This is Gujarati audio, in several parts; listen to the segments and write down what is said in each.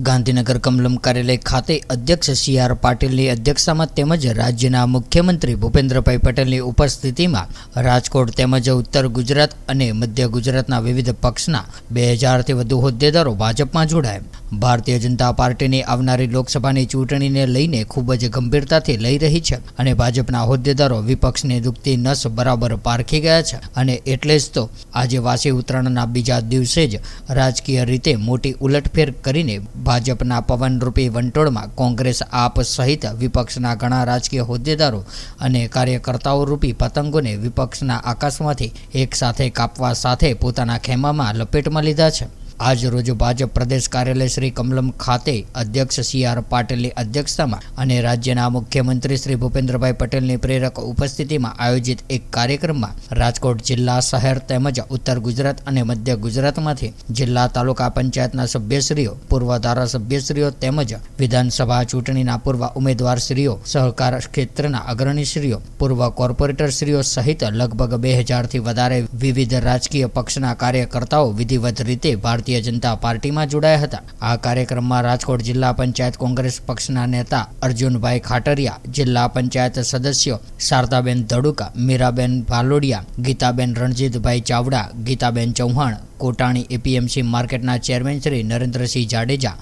ગાંધીનગર કમલમ કાર્યાલય ખાતે અધ્યક્ષ સી.આર. પાટીલની અધ્યક્ષતામાં તેમજ રાજ્યના મુખ્યમંત્રી ભૂપેન્દ્રભાઈ પટેલની ઉપસ્થિતિમાં રાજકોટ તેમજ ઉત્તર ગુજરાત અને મધ્ય ગુજરાતના વિવિધ પક્ષના 2000થી વધુ હોદ્દેદારો ભાજપમાં જોડાયા. ભારતીય જનતા પાર્ટીની આવનારી લોકસભાની ચૂંટણીને લઈને ખૂબ જ ગંભીરતાથી લઈ રહી છે અને ભાજપના હોદ્દેદારો વિપક્ષની દુખતી નસ બરાબર પારખી ગયા છે અને એટલે જ તો આજે વાસી ઉત્તરાયણના બીજા દિવસે જ રાજકીય રીતે મોટી ઉલટફેર કરીને ભાજપના પવનરૂપી વંટોળમાં કોંગ્રેસ આપ સહિત વિપક્ષના ઘણા રાજકીય હોદ્દેદારો અને કાર્યકર્તાઓ રૂપી પતંગોને વિપક્ષના આકાશમાંથી એક સાથે કાપવા સાથે પોતાના ખેમામાં લપેટમાં લીધા છે. આજ રોજ ભાજપ પ્રદેશ કાર્યાલય શ્રી કમલમ ખાતે અધ્યક્ષ સી.આર. પાટીલની અધ્યક્ષતામાં અને રાજ્યના મુખ્યમંત્રી શ્રી ભૂપેન્દ્રભાઈ પટેલની પ્રેરક ઉપસ્થિતિમાં આયોજિત એક કાર્યક્રમમાં રાજકોટ જિલ્લા શહેર તેમજ ઉત્તર ગુજરાત અને મધ્ય ગુજરાતમાંથી જિલ્લા તાલુકા પંચાયતના સભ્યશ્રીઓ, પૂર્વ ધારાસભ્યશ્રીઓ તેમજ વિધાનસભા ચૂંટણીના પૂર્વ ઉમેદવારશ્રીઓ, સહકાર ક્ષેત્રના અગ્રણીશ્રીઓ, પૂર્વ કોર્પોરેટરશ્રીઓ સહિત લગભગ 2000થી વધારે વિવિધ રાજકીય પક્ષના કાર્યકર્તાઓ વિધિવત રીતે ભારતીય જનતા પાર્ટીમાં જોડાયા હતા. આ કાર્યક્રમમાં રાજકોટ જિલ્લા પંચાયત કોંગ્રેસ પક્ષના નેતા અર્જુનભાઈ ખાટરિયા, જિલ્લા પંચાયત સદસ્યો શારદાબેન ધડુકા, મીરાબેન ભાલોડિયા, ગીતાબેન રણજીતભાઈ ચાવડા, ગીતાબેન ચૌહાણ, કોટાણી એપીએમસી માર્કેટના chairman Shri Narendrasinh Jadeja,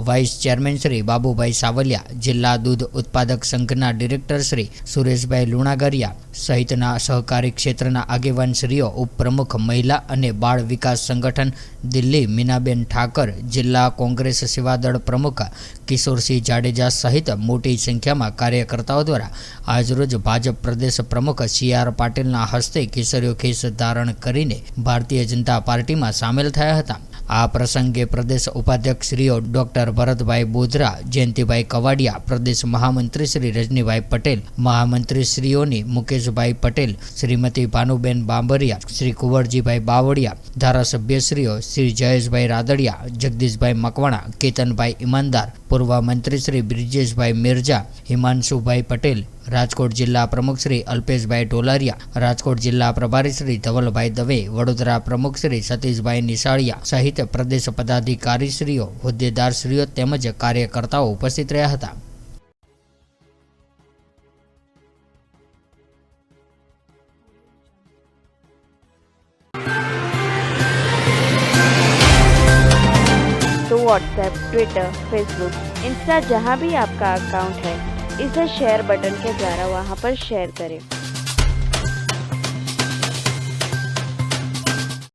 vice chairman Shri Babubhai Savaliya, જિલ્લા દૂધ ઉત્પાદક સંઘના ડિરેક્ટર શ્રી સુરેશભાઈ લુણાગરિયા સહિતના સહકારી ક્ષેત્રના આગેવાનશ્રીઓ, ઉપપ્રમુખ મહિલા અને બાળ વિકાસ સંગઠન દિલ્હી મીનાબેન ઠાકર, જિલ્લા કોંગ્રેસ સેવાદળ પ્રમુખ કિશોરસિંહ જાડેજા સહિત મોટી સંખ્યામાં કાર્યકર્તાઓ દ્વારા આજરોજ ભાજપ પ્રદેશ પ્રમુખ સી.આર. પાટીલના હસ્તે કેસરીયો ખેસ ધારણ કરીને ભારતીય જનતા પાર્ટીમાં સામેલ થયા હતા. આ પ્રસંગે પ્રદેશ ઉપાધ્યક્ષશ્રીઓ ડોક્ટર ભરતભાઈ બોધરા, જયંતિભાઈ કવાડિયા, પ્રદેશ મહામંત્રી શ્રી રજનીભાઈ પટેલ, મહામંત્રીશ્રીઓની મુકેશભાઈ પટેલ, શ્રીમતી ભાનુબેન બાંબરિયા, શ્રી કુંવરજીભાઈ બાવળિયા, ધારાસભ્યશ્રીઓ શ્રી જયેશભાઈ રાદડિયા, જગદીશભાઈ મકવાણા, કેતનભાઈ ઈમાનદાર, પૂર્વ મંત્રી શ્રી બ્રિજેશભાઈ મિર્જા, હિમાંશુભાઈ પટેલ, રાજકોટ જિલ્લા પ્રમુખ શ્રી અલ્પેશભાઈ ઢોલારિયા, રાજકોટ જિલ્લા પ્રભારી શ્રી ધવલભાઈ દવે, વડોદરા પ્રમુખ શ્રી સતીશભાઈ નિશાળિયા સહિત પ્રદેશ પદાધિકારીશ્રીઓ, હોદ્દેદારશ્રીઓ તેમજ કાર્યકર્તાઓ ઉપસ્થિત રહ્યા હતા. तो व्हाट्सएप, ट्विटर, फेसबुक, इंस्टा जहाँ भी आपका अकाउंट है, इसे शेयर बटन के द्वारा वहाँ पर शेयर करें.